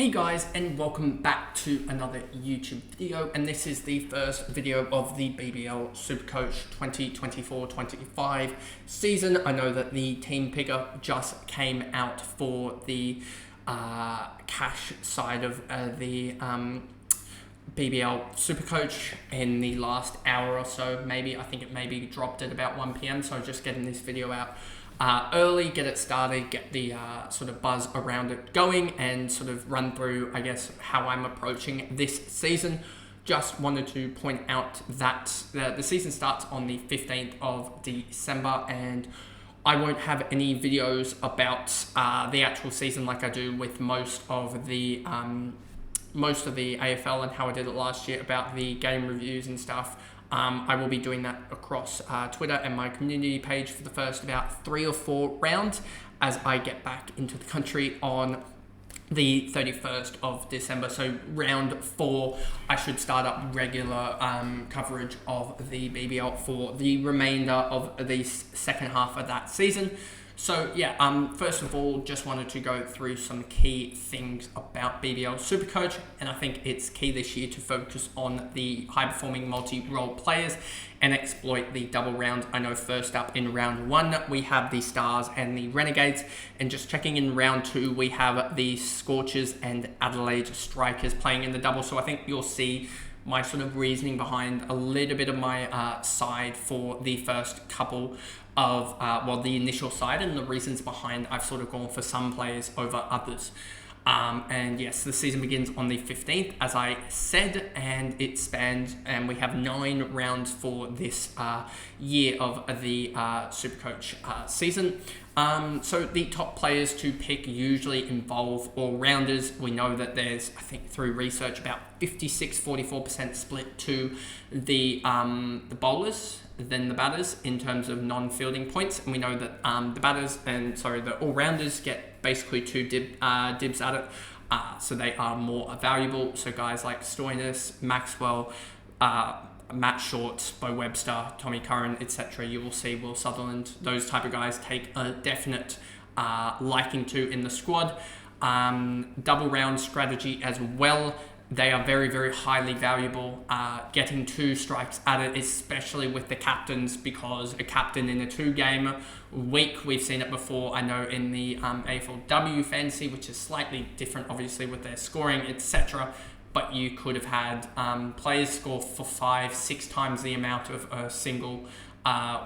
Hey guys, and welcome back to another YouTube video, and this is the first video of the BBL SuperCoach 2024-25 season. I know that the team picker just came out for the cash side of the BBL SuperCoach in the last hour or so. I think it maybe dropped at about 1 p.m, so just getting this video out early, get it started, get the sort of buzz around it going, and sort of run through, I guess, how I'm approaching this season. Just wanted to point out that the season starts on the 15th of December, and I won't have any videos about the actual season like I do with most of the AFL and how I did it last year about the game reviews and stuff. I will be doing that across Twitter and my community page for the first about 3 or 4 rounds as I get back into the country on the 31st of December. So round 4, I should start up regular coverage of the BBL for the remainder of the second half of that season. So yeah, first of all, just wanted to go through some key things about BBL SuperCoach, and I think it's key this year to focus on the high-performing multi-role players and exploit the double round. I know first up in round 1, we have the Stars and the Renegades, and just checking in round 2, we have the Scorchers and Adelaide Strikers playing in the double. So I think you'll see my sort of reasoning behind a little bit of my side for the first couple of, the initial side, and the reasons behind I've sort of gone for some players over others. And yes, the season begins on the 15th, as I said, and it spans, and we have 9 rounds for this year of the SuperCoach season. So the top players to pick usually involve all-rounders. We know that there's, I think through research, about 56-44% split to the bowlers than the batters in terms of non-fielding points, and we know that the all-rounders get basically 2 dibs at it, so they are more valuable. So guys like Stoinis, Maxwell, Matt Short, Bo Webster, Tommy Curran, etc. You will see Will Sutherland, those type of guys take a definite liking to in the squad. Double round strategy as well. They are very, very highly valuable, getting 2 strikes at it, especially with the captains, because a captain in a 2-game week, we've seen it before, I know in the AFLW fantasy, which is slightly different, obviously, with their scoring, etc., but you could have had players score for 5-6 times the amount of a single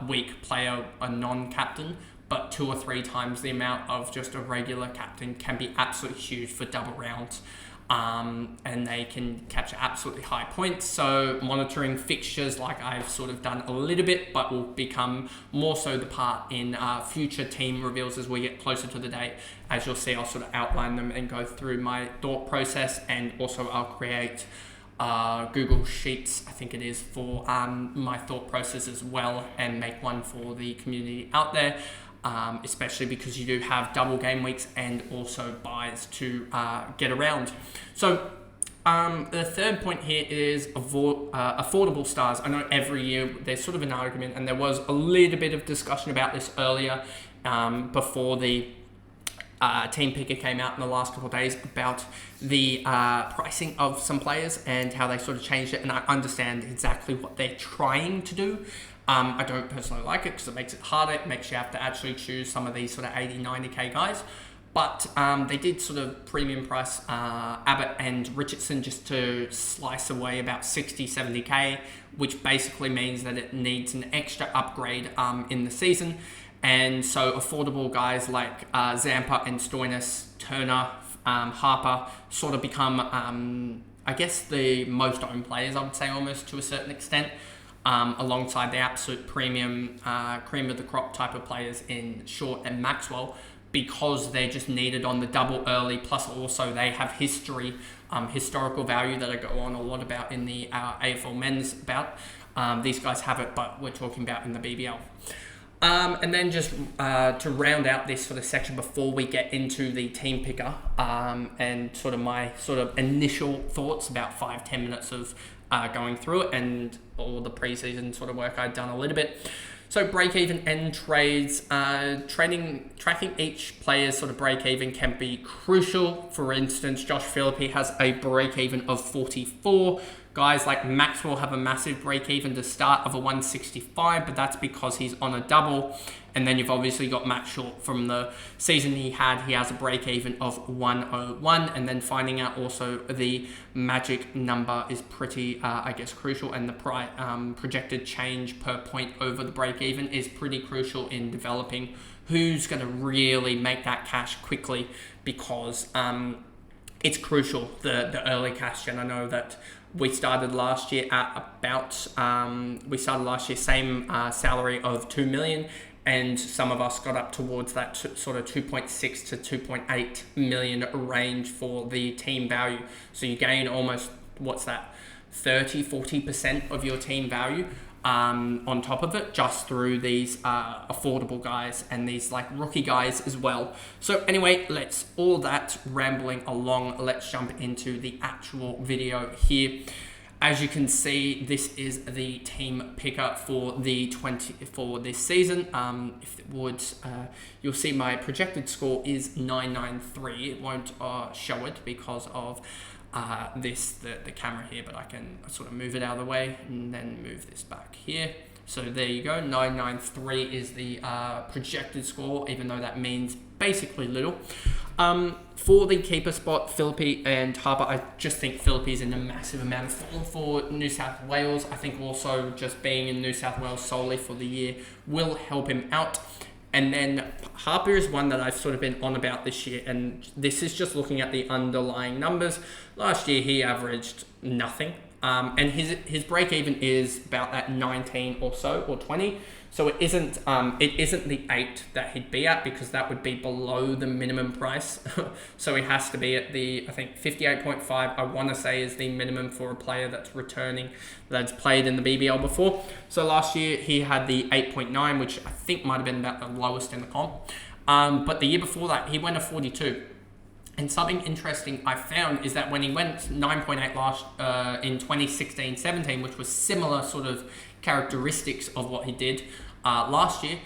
week player, a non-captain, but 2 or 3 times the amount of just a regular captain can be absolutely huge for double rounds. And they can capture absolutely high points. So monitoring fixtures, like I've sort of done a little bit, but will become more so the part in future team reveals as we get closer to the date. As you'll see, I'll sort of outline them and go through my thought process, and also I'll create Google Sheets, I think it is, for my thought process as well, and make one for the community out there. Especially because you do have double game weeks and also buys to get around. So the third point here is affordable stars. I know every year there's sort of an argument, and there was a little bit of discussion about this earlier before the team picker came out in the last couple of days about the pricing of some players and how they sort of changed it, and I understand exactly what they're trying to do. I don't personally like it because it makes it harder. It makes you have to actually choose some of these sort of 80, 90k guys. But they did sort of premium price Abbott and Richardson just to slice away about 60, 70k, which basically means that it needs an extra upgrade in the season. And so affordable guys like Zampa and Stoinis, Turner, Harper sort of become, I guess, the most owned players, I would say, almost to a certain extent. Alongside the absolute premium cream of the crop type of players in Short and Maxwell, because they're just needed on the double early, plus also they have historical value that I go on a lot about in the AFL men's bout. These guys have it, but we're talking about in the BBL. And then just to round out this sort of section before we get into the team picker and sort of my sort of initial thoughts, about 5-10 minutes of going through it and all the preseason sort of work I'd done a little bit. So break-even end trades, tracking each player's sort of break-even can be crucial. For instance, Josh Philippe has a break-even of 44. Guys like Maxwell have a massive break-even to start of a 165, but that's because he's on a double. And then you've obviously got Matt Short from the season he has a break-even of 101. And then finding out also the magic number is pretty, I guess, crucial. And the projected change per point over the break-even is pretty crucial in developing who's going to really make that cash quickly, because it's crucial, the early cash gen. I know that we started last year at about, same salary of 2 million, and some of us got up towards that sort of 2.6 to 2.8 million range for the team value. So you gain almost, 30-40% of your team value on top of it, just through these affordable guys and these like rookie guys as well. So anyway, let's all that rambling along, let's jump into the actual video here. As you can see, this is the team picker for this season. If it would, you'll see my projected score is 993. It won't show it because of the camera here, but I can sort of move it out of the way and then move this back here. So there you go, 993 is the projected score, even though that means basically little. For the keeper spot, Philippe and Harper, I just think Philippe is in a massive amount of form for New South Wales. I think also just being in New South Wales solely for the year will help him out. And then Harper is one that I've sort of been on about this year, and this is just looking at the underlying numbers. Last year he averaged nothing, and his break even is about that 19 or so, or 20. So it isn't the 8 that he'd be at, because that would be below the minimum price. So he has to be at the, I think 58.5, I want to say, is the minimum for a player that's returning, that's played in the BBL before. So last year he had the 8.9, which I think might have been about the lowest in the comp. But the year before that, he went a 42. And something interesting I found is that when he went 9.8 in 2016-17, which was similar sort of characteristics of what he did last year,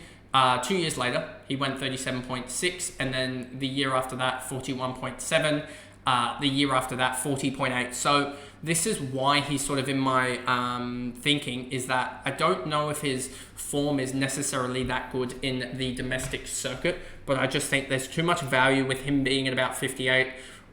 2 years later, he went 37.6, and then the year after that, 41.7, the year after that, 40.8. So this is why he's sort of in my thinking, is that I don't know if his form is necessarily that good in the domestic circuit, but I just think there's too much value with him being at about 58K.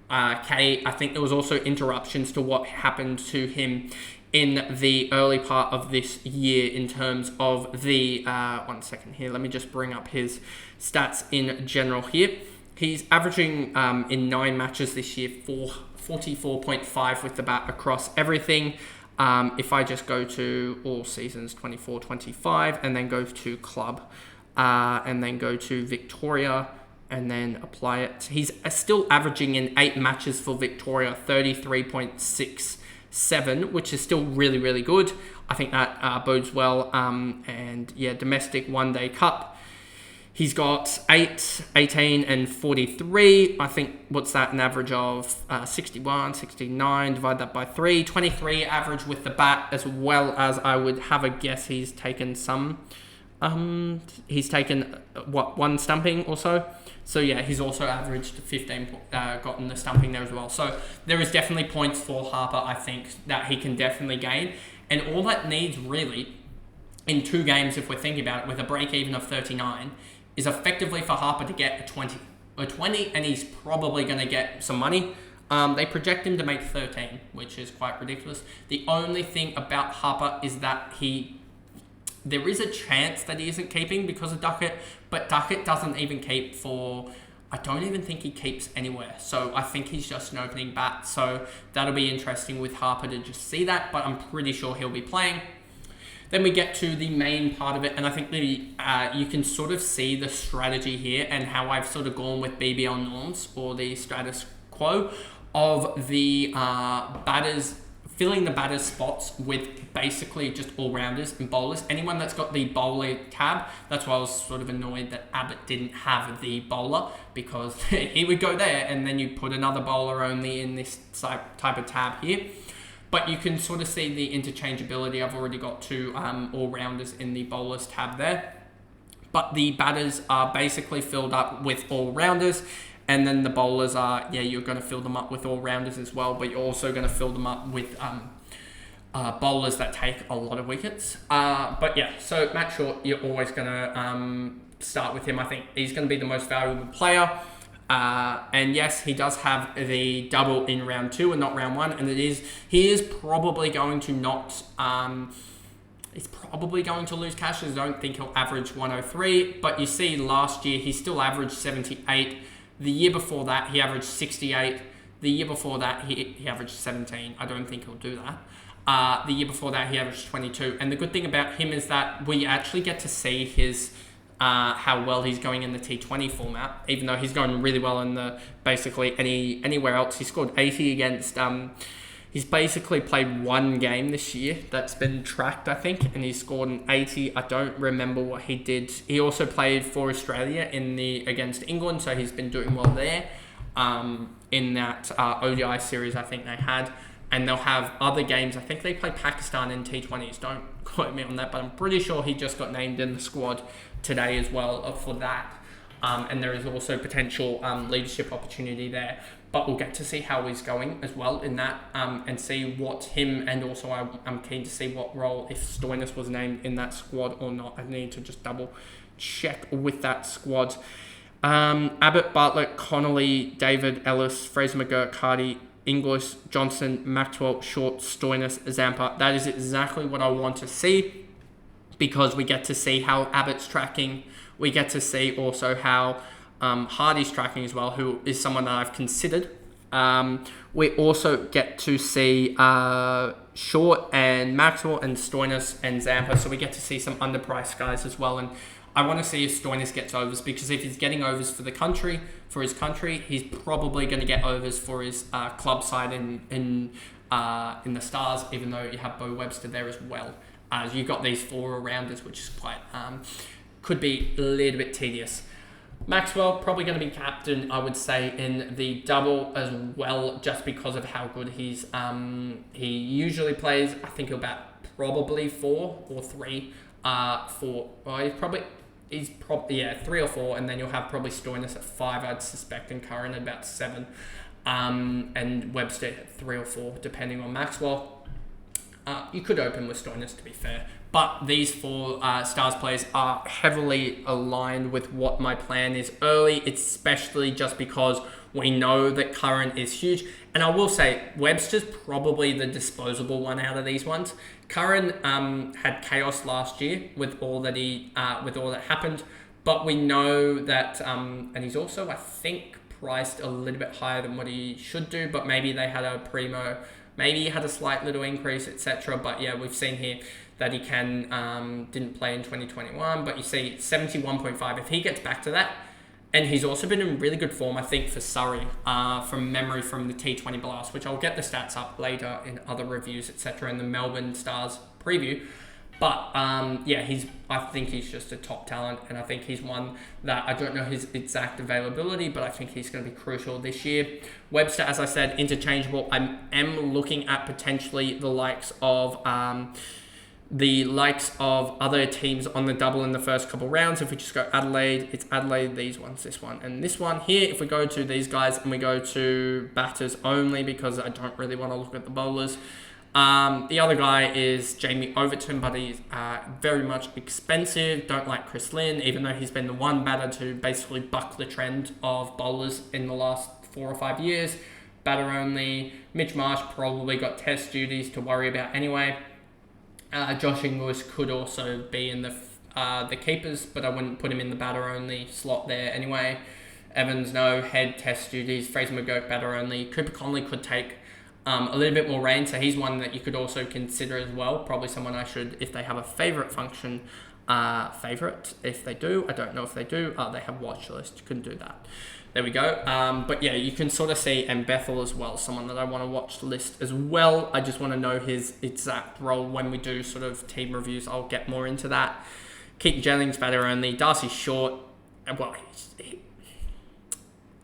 I think there was also interruptions to what happened to him in the early part of this year in terms of the, one second here, let me just bring up his stats in general here. He's averaging in 9 matches this year 44.5 with the bat across everything. If I just go to all seasons 24-25 and then go to club and then go to Victoria and then apply it, he's still averaging in 8 matches for Victoria 33.67, which is still really, really good. I think that bodes well. And yeah, domestic one-day cup, he's got 8, 18, and 43. I think, what's that, an average of 61, 69, divide that by 3. 23 average with the bat, as well as, I would have a guess, he's taken some, one stumping or so. So yeah, he's also averaged 15, gotten the stumping there as well. So there is definitely points for Harper, I think, that he can definitely gain. And all that needs really, in 2 games, if we're thinking about it, with a break even of 39, is effectively for Harper to get a 20. A 20, and he's probably going to get some money. They project him to make 13, which is quite ridiculous. The only thing about Harper is that there is a chance that he isn't keeping because of Duckett, but Duckett doesn't even keep for, I don't even think he keeps anywhere. So I think he's just an opening bat. So that'll be interesting with Harper to just see that, but I'm pretty sure he'll be playing. Then we get to the main part of it, and I think you can sort of see the strategy here and how I've sort of gone with BBL norms, or the status quo of the batters, filling the batters spots with basically just all-rounders and bowlers. Anyone that's got the bowler tab, that's why I was sort of annoyed that Abbott didn't have the bowler, because he would go there and then you put another bowler only in this type of tab here. But you can sort of see the interchangeability. I've already got two all-rounders in the bowlers tab there. But the batters are basically filled up with all-rounders. And then the bowlers are, you're going to fill them up with all-rounders as well. But you're also going to fill them up with bowlers that take a lot of wickets. So Matt Short, you're always going to start with him. I think he's going to be the most valuable player. And yes, he does have the double in round 2 and not round 1. And he is probably going to not... he's probably going to lose cash. I don't think he'll average 103. But you see last year, he still averaged 78. The year before that, he averaged 68. The year before that, he averaged 17. I don't think he'll do that. The year before that, he averaged 22. And the good thing about him is that we actually get to see his how well he's going in the T20 format, even though he's going really well in the basically anywhere else. He scored 80 against... he's basically played one game this year that's been tracked, I think, and he scored an 80. I don't remember what he did. He also played for Australia against England, so he's been doing well there in that ODI series I think they had. And they'll have other games. I think they play Pakistan in T20s. Don't quote me on that, but I'm pretty sure he just got named in the squad today as well for that. And there is also potential leadership opportunity there. But we'll get to see how he's going as well in that and see what him, and also I'm keen to see what role, if Stoinis was named in that squad or not. I need to just double check with that squad. Abbott, Bartlett, Connolly, David, Ellis, Fraser McGurk, Hardy, Inglis, Johnson, Maxwell, Short, Stoinis, Zampa. That is exactly what I want to see, because we get to see how Abbott's tracking. We get to see also how Hardy's tracking as well, who is someone that I've considered. We also get to see Short and Maxwell and Stoinis and Zampa, so we get to see some underpriced guys as well. And I want to see if Stoinis gets overs, because if he's getting overs for his country, he's probably going to get overs for his club side in the Stars, even though you have Bo Webster there as well. As you've got these 4 all-rounders, which is quite could be a little bit tedious. Maxwell probably going to be captain, I would say, in the double as well, just because of how good he usually plays. I think he'll bat probably 4 or 3. He's probably 3 or 4, and then you'll have probably Stoinis at 5, I'd suspect, and Curran at about 7, and Webster at 3 or 4, depending on Maxwell. You could open with Stoinis, to be fair. But these 4 Stars players are heavily aligned with what my plan is early, especially just because we know that Curran is huge. And I will say, Webster's probably the disposable one out of these ones. Curran had chaos last year with all that happened, but we know that, and he's also, I think, priced a little bit higher than what he should do, but maybe they had a primo, maybe he had a slight little increase, etc. But yeah, we've seen here that he didn't play in 2021, but you see 71.5. If he gets back to that, and he's also been in really good form, I think, for Surrey, from memory from the T20 Blast, which I'll get the stats up later in other reviews, etc., in the Melbourne Stars preview. But I think he's just a top talent, and I think he's one that I don't know his exact availability, but I think he's going to be crucial this year. Webster, as I said, interchangeable. I am looking at potentially the likes of other teams on the double in the first couple rounds. If we just go Adelaide, it's Adelaide, this one, and this one here. If we go to these guys and we go to batters only, because I don't really want to look at the bowlers. The other guy is Jamie Overton, but he's very much expensive. Don't like Chris Lynn, even though he's been the one batter to basically buck the trend of bowlers in the last 4 or 5 years. Batter only. Mitch Marsh probably got test duties to worry about anyway. Josh Inglis could also be in the keepers, but I wouldn't put him in the batter only slot there anyway. Evans, no. Head, test duties. Fraser McGurk, batter only. Cooper Conley could take a little bit more rain, so he's one that you could also consider as well. Probably someone I should, if they have a favourite function, favourite. If they do, I don't know if they do. They have watch list. You couldn't do that. There we go. But yeah, you can sort of see, and Bethel as well, someone that I want to watch the list as well. I just want to know his exact role when we do sort of team reviews. I'll get more into that. Keaton Jennings, batter only. Darcy Short, well,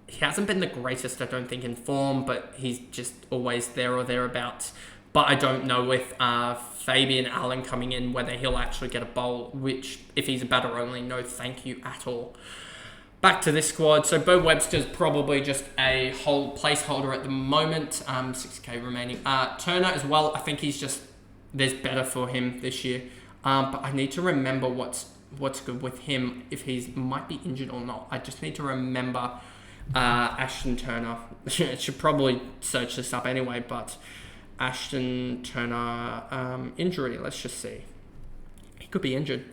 he hasn't been the greatest, I don't think, in form, but he's just always there or thereabouts. But I don't know with Fabian Allen coming in whether he'll actually get a bowl, which if he's a batter only, no thank you at all. Back to this squad. So Bo Webster's probably just a whole placeholder at the moment. 6k remaining. Turner as well. I think there's better for him this year. But I need to remember what's good with him, if he's might be injured or not. I just need to remember Ashton Turner. I should probably search this up anyway, but Ashton Turner injury. Let's just see. He could be injured.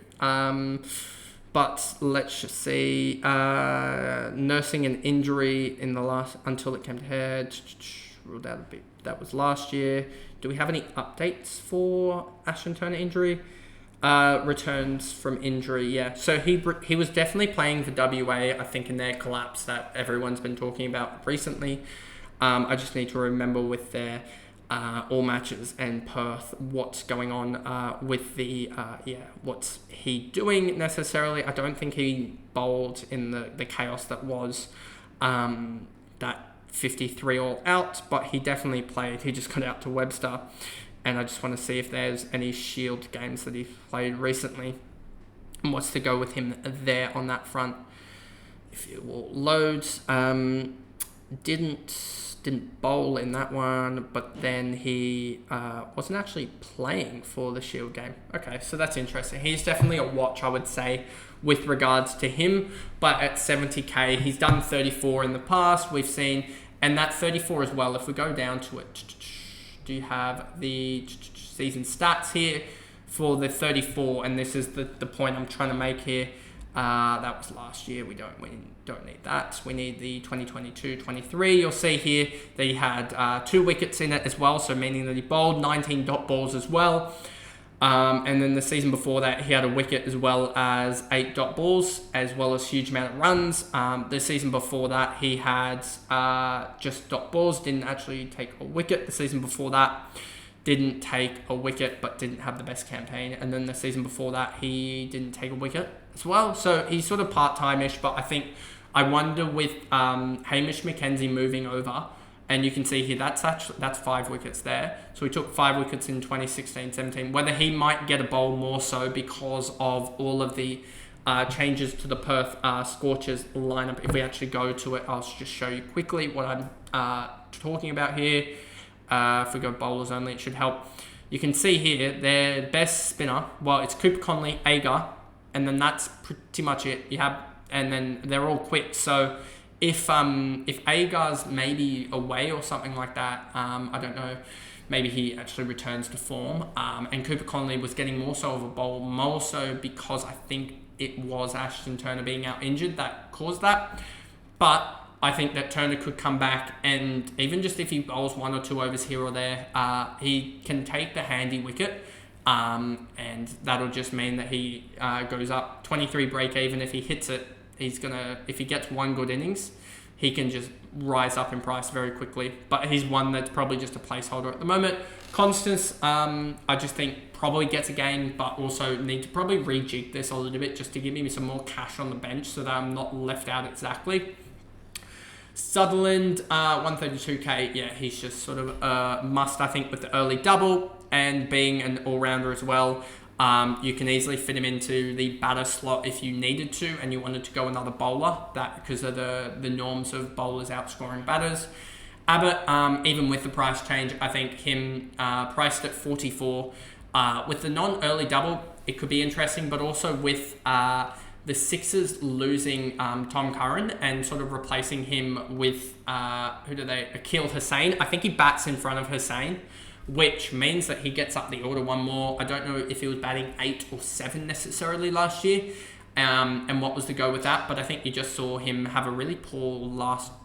But let's just see. Nursing an injury in the last until it came to head. That was last year. Do we have any updates for Ashton Turner injury? Returns from injury, yeah. So he was definitely playing for WA, I think, in their collapse that everyone's been talking about recently. I just need to remember with their all matches and Perth what's going on with the what's he doing necessarily. I don't think he bowled in the chaos that was that 53 all out, but he definitely played. He just got out to Webster, and I just want to see if there's any Shield games that he played recently and what's to go with him there on that front. If it will load, didn't bowl in that one, but then he wasn't actually playing for the Shield game. Okay, so that's interesting. He's definitely a watch, I would say, with regards to him, but at 70k, he's done 34 in the past, we've seen, and that 34 as well, if we go down to it, do you have the season stats here for the 34, and this is the point I'm trying to make here. That was last year. We don't need that. We need the 2022-23. You'll see here that he had 2 wickets in it as well, so meaning that he bowled 19 dot balls as well. And then the season before that, he had a wicket as well as 8 dot balls, as well as huge amount of runs. The season before that, he had just dot balls, didn't actually take a wicket. The season before that, didn't take a wicket, but didn't have the best campaign. And then the season before that, he didn't take a wicket as well. So he's sort of part-time-ish, but I wonder with Hamish McKenzie moving over, and you can see here, that's 5 wickets there. So he took 5 wickets in 2016-17, whether he might get a bowl more so because of all of the changes to the Perth Scorchers lineup. If we actually go to it, I'll just show you quickly what I'm talking about here. If we go bowlers only, it should help. You can see here, their best spinner, well, it's Cooper Conley, Agar, and then that's pretty much it. And then they're all quick. So if Agar's maybe away or something like that, I don't know, maybe he actually returns to form. And Cooper Conley was getting more so of a bowl, more so because I think it was Ashton Turner being out injured that caused that. But I think that Turner could come back, and even just if he bowls 1 or 2 overs here or there, he can take the handy wicket, and that'll just mean that he goes up 23 break even. If he hits it, if he gets 1 good innings, he can just rise up in price very quickly. But he's one that's probably just a placeholder at the moment. Constance, I just think probably gets a game, but also need to probably rejig this a little bit just to give me some more cash on the bench so that I'm not left out exactly. Sutherland, 132k, yeah, he's just sort of a must, I think, with the early double and being an all-rounder as well. You can easily fit him into the batter slot if you needed to and you wanted to go another bowler, that because of the norms of bowlers outscoring batters. Abbott, even with the price change, I think him priced at 44. With the non-early double, it could be interesting, but also with the Sixers losing Tom Curran and sort of replacing him with, Akil Hussain. I think he bats in front of Hussain, which means that he gets up the order 1 more. I don't know if he was batting 8 or 7 necessarily last year, and what was the go with that, but I think you just saw him have a really poor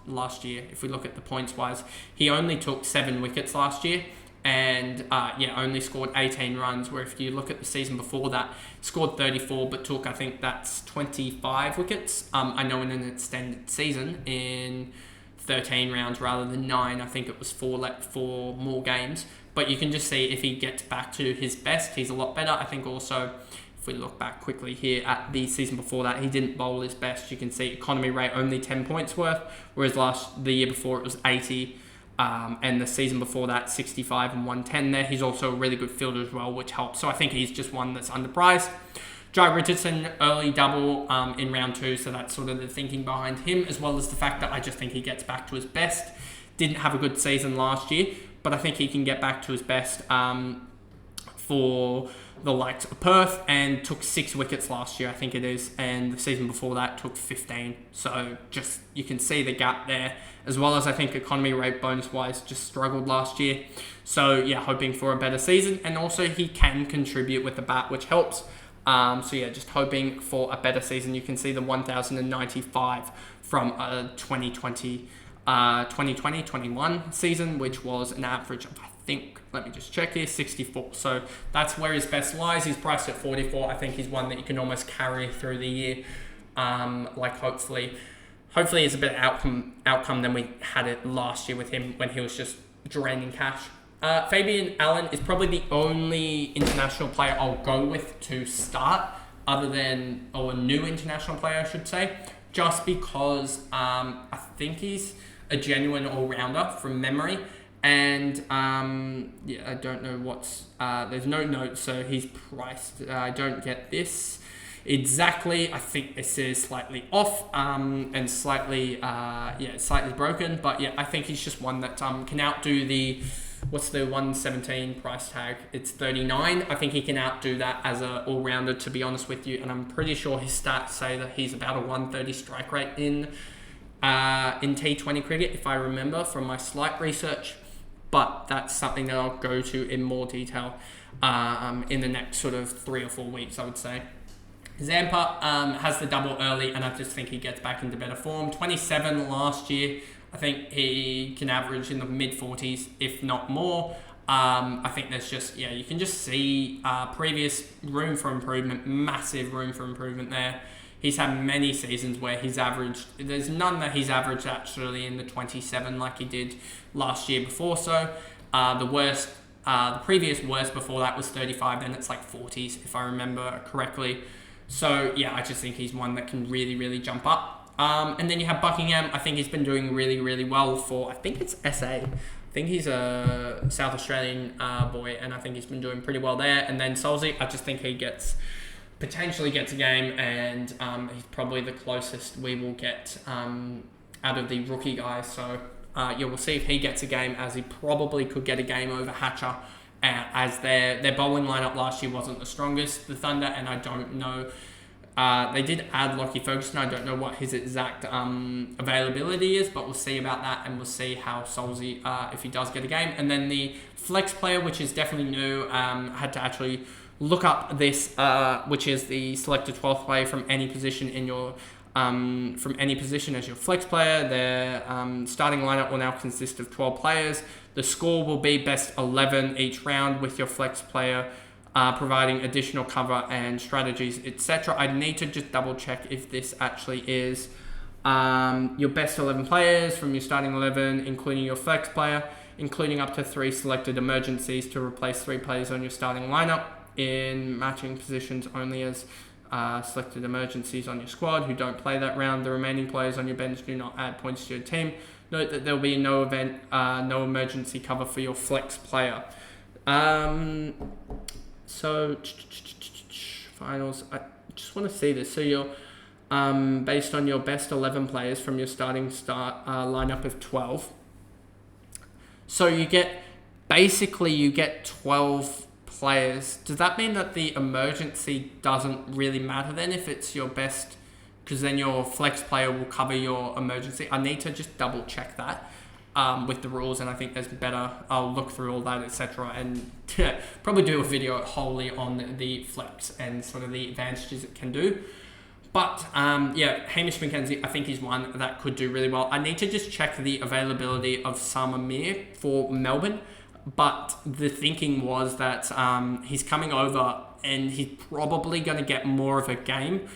last year. If we look at the points-wise, he only took 7 wickets last year, and only scored 18 runs, where if you look at the season before that, scored 34, but took, I think that's 25 wickets. I know in an extended season, in 13 rounds rather than 9, I think it was 4 more games. But you can just see if he gets back to his best, he's a lot better. I think also, if we look back quickly here at the season before that, he didn't bowl his best. You can see economy rate only 10 points worth, whereas the year before it was 80. And the season before that, 65 and 110 there. He's also a really good fielder as well, which helps. So I think he's just one that's underpriced. Jai Richardson, early double in round 2, so that's sort of the thinking behind him, as well as the fact that I just think he gets back to his best. Didn't have a good season last year, but I think he can get back to his best for the likes of Perth, and took 6 wickets last year, I think it is, and the season before that took 15. So just, you can see the gap there, as well as I think economy rate bonus-wise just struggled last year. So yeah, hoping for a better season, and also he can contribute with the bat, which helps. So yeah, just hoping for a better season. You can see the 1,095 from 2020-21 season, which was an average of, I think, let me just check here, 64. So that's where his best lies. He's priced at 44. I think he's one that you can almost carry through the year. Hopefully it's a better outcome than we had it last year with him when he was just draining cash. Fabian Allen is probably the only international player I'll go with to start, or a new international player, I should say, just because I think he's a genuine all-rounder from memory. And I don't know there's no notes, so he's priced. I don't get this exactly. I think this is slightly off and slightly broken. But yeah, I think he's just one that can outdo the, what's the 117 price tag? It's 39. I think he can outdo that as an all-rounder, to be honest with you. And I'm pretty sure his stats say that he's about a 130 strike rate in T20 cricket, if I remember from my slight research. But that's something that I'll go to in more detail in the next sort of 3 or 4 weeks, I would say. Zampa has the double early, and I just think he gets back into better form. 27 last year. I think he can average in the mid-40s, if not more. I think there's just, you can just see previous room for improvement, massive room for improvement there. He's had many seasons where he's averaged, there's none that he's averaged actually in the 27 like he did last year before. So the previous worst before that was 35, then it's like 40s if I remember correctly. So yeah, I just think he's one that can really, really jump up. And then you have Buckingham. I think he's been doing really, really well for, I think it's SA. I think he's a South Australian boy, and I think he's been doing pretty well there. And then Solzy, I just think he potentially gets a game, and he's probably the closest we will get out of the rookie guys. So we'll see if he gets a game, as he probably could get a game over Hatcher, as their bowling lineup last year wasn't the strongest, the Thunder, and I don't know. They did add Lockie Ferguson. I don't know what his exact availability is, but we'll see about that, and we'll see how Solzy, if he does get a game. And then the flex player, which is definitely new, had to actually look up this, which is the selected 12th player from any position in your as your flex player. Their starting lineup will now consist of 12 players. The score will be best 11 each round, with your flex player providing additional cover and strategies, etc. I need to just double check if this actually is your best 11 players from your starting 11, including your flex player, including up to 3 selected emergencies to replace 3 players on your starting lineup in matching positions only as selected emergencies on your squad who don't play that round. The remaining players on your bench do not add points to your team. Note that there will be no emergency cover for your flex player. So finals, I just want to see this. So you're based on your best 11 players from your starting lineup of 12. So you get 12 players. Does that mean that the emergency doesn't really matter then if it's your best, because then your flex player will cover your emergency? I need to just double check that with the rules, and I think there's better, I'll look through all that, etc., and probably do a video wholly on the flex and sort of the advantages it can do. But Hamish McKenzie, I think he's one that could do really well. I need to just check the availability of Sama Mir for Melbourne. But the thinking was that he's coming over and he's probably going to get more of a game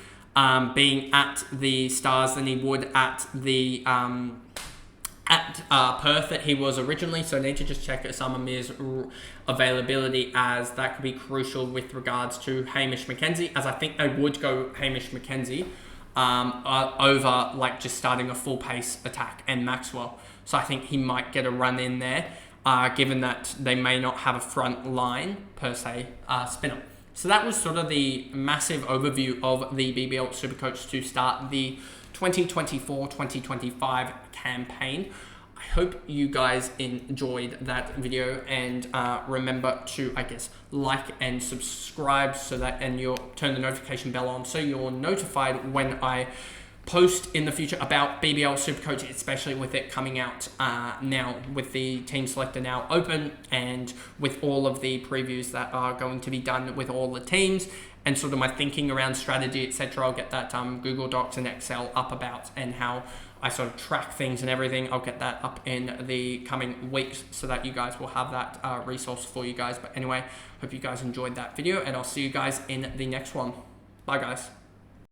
being at the Stars than he would at the Perth that he was originally. So I need to just check Osama Mir's availability, as that could be crucial with regards to Hamish McKenzie, as I think they would go Hamish McKenzie over just starting a full pace attack and Maxwell. So I think he might get a run in there, given that they may not have a front line per se spinner. So that was sort of the massive overview of the BBL SuperCoach to start the 2024-2025 campaign. I hope you guys enjoyed that video, and remember to, I guess, like and subscribe and you'll turn the notification bell on so you're notified when I post in the future about BBL SuperCoach, especially with it coming out now, with the team selector now open, and with all of the previews that are going to be done with all the teams, and sort of my thinking around strategy, etc. I'll get that Google Docs and Excel up about, and how I sort of track things and everything. I'll get that up in the coming weeks so that you guys will have that resource for you guys. But anyway, hope you guys enjoyed that video, and I'll see you guys in the next one. Bye guys.